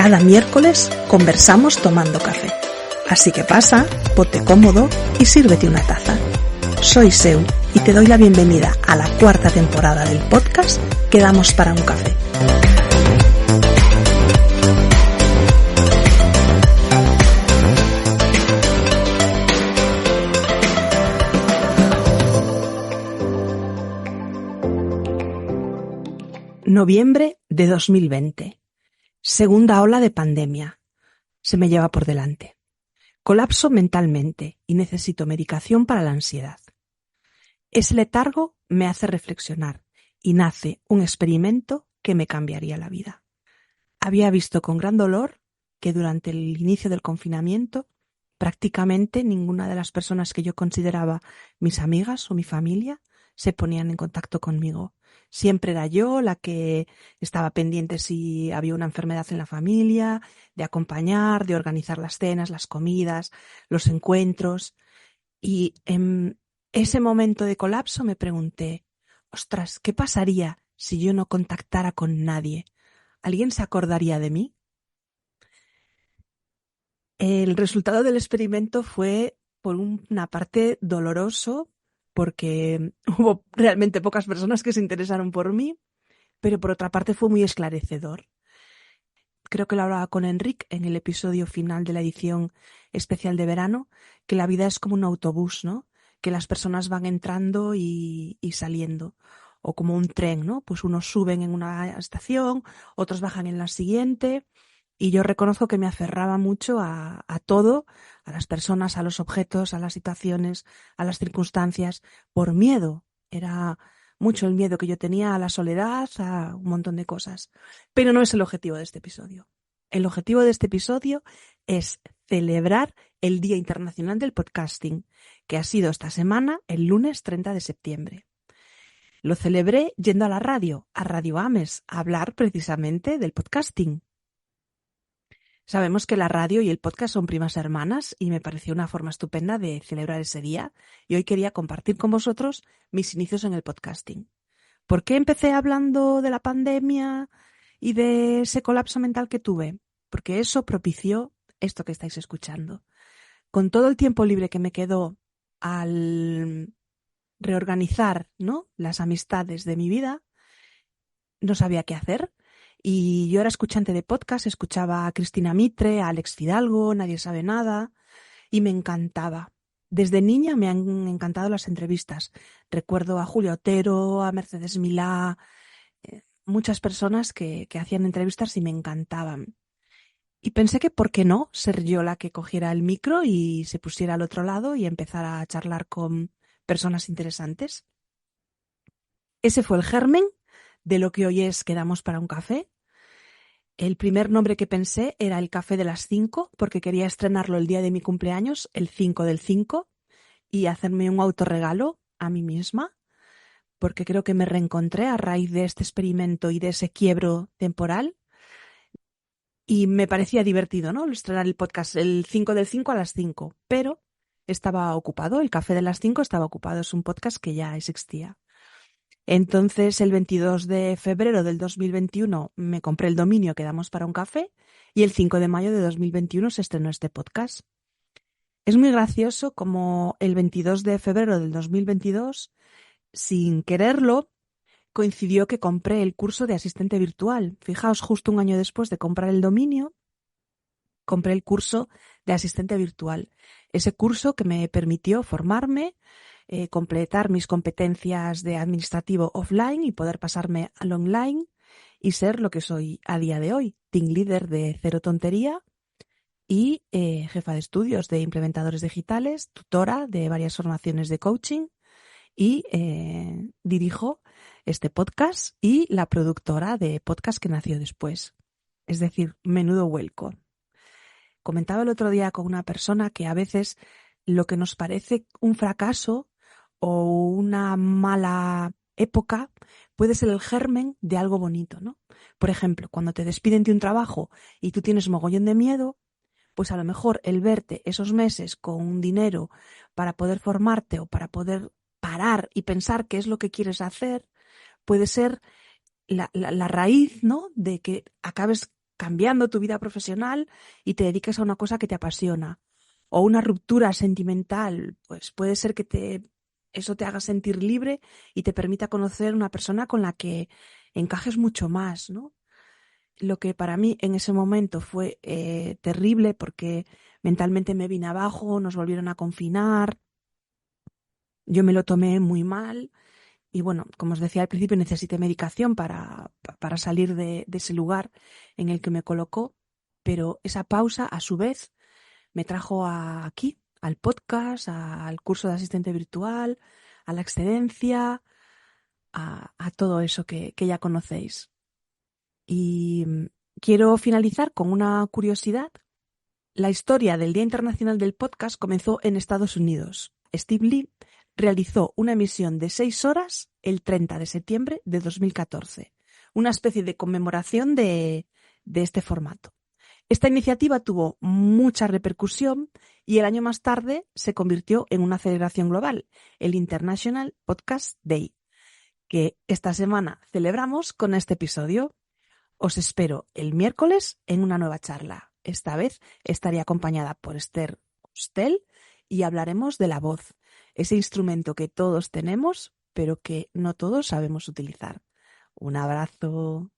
Cada miércoles conversamos tomando café. Así que pasa, ponte cómodo y sírvete una taza. Soy Seu y te doy la bienvenida a la 4ª temporada del podcast Quedamos para un café. Noviembre de 2020. Segunda ola de pandemia. Se me lleva por delante. Colapso mentalmente y necesito medicación para la ansiedad. Ese letargo me hace reflexionar y nace un experimento que me cambiaría la vida. Había visto con gran dolor que durante el inicio del confinamiento prácticamente ninguna de las personas que yo consideraba mis amigas o mi familia se ponían en contacto conmigo. Siempre era yo la que estaba pendiente si había una enfermedad en la familia, de acompañar, de organizar las cenas, las comidas, los encuentros. Y en ese momento de colapso me pregunté, ostras, ¿qué pasaría si yo no contactara con nadie? ¿Alguien se acordaría de mí? El resultado del experimento fue, por una parte, doloroso, porque hubo realmente pocas personas que se interesaron por mí, pero por otra parte fue muy esclarecedor. Creo que lo hablaba con Enric en el episodio final de la edición especial de verano, que la vida es como un autobús, ¿no? Que las personas van entrando y saliendo, o como un tren, ¿no? Pues unos suben en una estación, otros bajan en la siguiente, y yo reconozco que me aferraba mucho a todo, a las personas, a los objetos, a las situaciones, a las circunstancias, por miedo. Era mucho el miedo que yo tenía a la soledad, a un montón de cosas. Pero no es el objetivo de este episodio. El objetivo de este episodio es celebrar el Día Internacional del Podcasting, que ha sido esta semana, el lunes 30 de septiembre. Lo celebré yendo a la radio, a Radio Ames, a hablar precisamente del podcasting. Sabemos que la radio y el podcast son primas hermanas y me pareció una forma estupenda de celebrar ese día y hoy quería compartir con vosotros mis inicios en el podcasting. ¿Por qué empecé hablando de la pandemia y de ese colapso mental que tuve? Porque eso propició esto que estáis escuchando. Con todo el tiempo libre que me quedó al reorganizar, ¿no?, las amistades de mi vida, no sabía qué hacer. Y yo era escuchante de podcast, escuchaba a Cristina Mitre, a Alex Fidalgo, Nadie sabe nada, y me encantaba. Desde niña me han encantado las entrevistas. Recuerdo a Julia Otero, a Mercedes Milá, muchas personas que hacían entrevistas y me encantaban. Y pensé que por qué no ser yo la que cogiera el micro y se pusiera al otro lado y empezara a charlar con personas interesantes. Ese fue el germen de lo que hoy es Quedamos para un café. El primer nombre que pensé era el Café de las 5, porque quería estrenarlo el día de mi cumpleaños, el 5 del 5, y hacerme un autorregalo a mí misma, porque creo que me reencontré a raíz de este experimento y de ese quiebro temporal. Y me parecía divertido, ¿no?, estrenar el podcast el 5 del 5 a las 5, pero estaba ocupado, el Café de las 5 estaba ocupado, es un podcast que ya existía. Entonces, el 22 de febrero del 2021 me compré el dominio Quedamos para un café y el 5 de mayo de 2021 se estrenó este podcast. Es muy gracioso como el 22 de febrero del 2022, sin quererlo, coincidió que compré el curso de asistente virtual. Fijaos, justo un año después de comprar el dominio, compré el curso de asistente virtual. Ese curso que me permitió formarme, completar mis competencias de administrativo offline y poder pasarme al online y ser lo que soy a día de hoy, team leader de Cero Tontería y jefa de estudios de implementadores digitales, tutora de varias formaciones de coaching y dirijo este podcast y la productora de podcast que nació después. Es decir, menudo vuelco. Comentaba el otro día con una persona que a veces lo que nos parece un fracaso o una mala época puede ser el germen de algo bonito, ¿no? Por ejemplo, cuando te despiden de un trabajo y tú tienes mogollón de miedo, pues a lo mejor el verte esos meses con un dinero para poder formarte o para poder parar y pensar qué es lo que quieres hacer, puede ser la raíz, ¿no?, de que acabes cambiando tu vida profesional y te dediques a una cosa que te apasiona. O una ruptura sentimental, pues puede ser que eso te haga sentir libre y te permita conocer una persona con la que encajes mucho más, ¿no? Lo que para mí en ese momento fue terrible porque mentalmente me vine abajo, nos volvieron a confinar, yo me lo tomé muy mal y bueno, como os decía al principio, necesité medicación para salir de ese lugar en el que me colocó, pero esa pausa a su vez me trajo aquí, al podcast, al curso de asistente virtual, a la excedencia, a todo eso que ya conocéis. Y quiero finalizar con una curiosidad. La historia del Día Internacional del Podcast comenzó en Estados Unidos. Steve Lee realizó una emisión de 6 horas el 30 de septiembre de 2014, una especie de conmemoración de este formato. Esta iniciativa tuvo mucha repercusión y el año más tarde se convirtió en una celebración global, el International Podcast Day, que esta semana celebramos con este episodio. Os espero el miércoles en una nueva charla. Esta vez estaré acompañada por Esther Ustel y hablaremos de la voz, ese instrumento que todos tenemos, pero que no todos sabemos utilizar. Un abrazo.